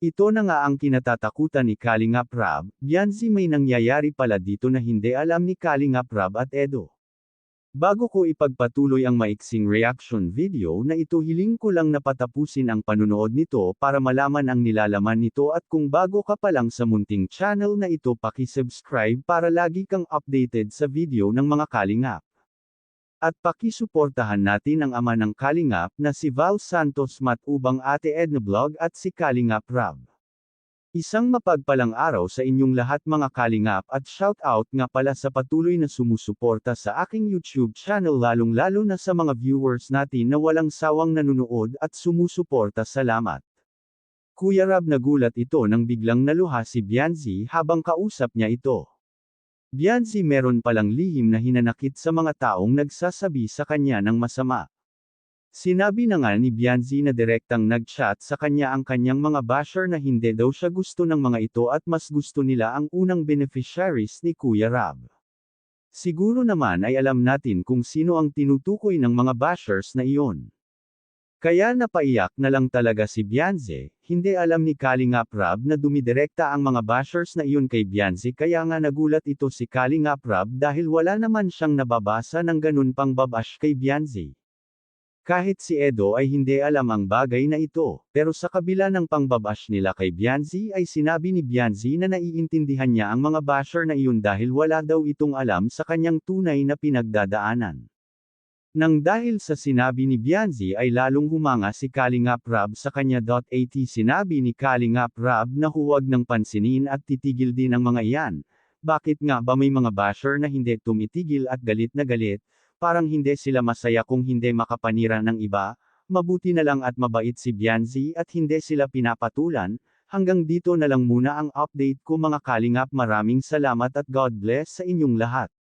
Ito na nga ang kinatatakutan ni Kalingap Rab. Bianzi, may nangyayari pala dito na hindi alam ni Kalingap Rab at Edo. Bago ko ipagpatuloy ang maiksing reaction video na ito, hiling ko lang na patapusin ang panunood nito para malaman ang nilalaman nito, at kung bago ka pa lang sa munting channel na ito, paki-subscribe para lagi kang updated sa video ng mga Kalingap. At pakisuportahan natin ang ama ng Kalingap na si Val Santos Matubang, Ate Edna Vlog at si Kalingap Rab. Isang mapagpalang araw sa inyong lahat mga Kalingap, at shout out nga pala sa patuloy na sumusuporta sa aking YouTube channel, lalong-lalo na sa mga viewers natin na walang sawang nanunood at sumusuporta. Salamat. Kuya Rab, nagulat ito nang biglang naluha si Bianzi habang kausap niya ito. Bianzi, meron palang lihim na hinanakit sa mga taong nagsasabi sa kanya ng masama. Sinabi na nga ni Bianzi na direktang nag-chat sa kanya ang kanyang mga basher na hindi daw siya gusto ng mga ito at mas gusto nila ang unang beneficiaries ni Kuya Rab. Siguro naman ay alam natin kung sino ang tinutukoy ng mga bashers na iyon. Kaya napaiyak na lang talaga si Bianzi. Hindi alam ni Kalingap Rab na dumidirekta ang mga bashers na iyon kay Bianzi, kaya nga nagulat ito si Kalingap Rab dahil wala naman siyang nababasa ng ganun pang babash kay Bianzi. Kahit si Edo ay hindi alam ang bagay na ito, pero sa kabila ng pangbabash nila kay Bianzi ay sinabi ni Bianzi na naiintindihan niya ang mga basher na iyon dahil wala daw itong alam sa kanyang tunay na pinagdadaanan. Nang dahil sa sinabi ni Bianzi ay lalong humanga si Kalingap Rab sa kanya. At sinabi ni Kalingap Rab na huwag nang pansinin at titigil din ang mga iyan. Bakit nga ba may mga basher na hindi tumitigil at galit na galit? Parang hindi sila masaya kung hindi makapanira ng iba. Mabuti na lang at mabait si Bianzi at hindi sila pinapatulan. Hanggang dito na lang muna ang update ko mga Kalingap. Maraming salamat at God bless sa inyong lahat.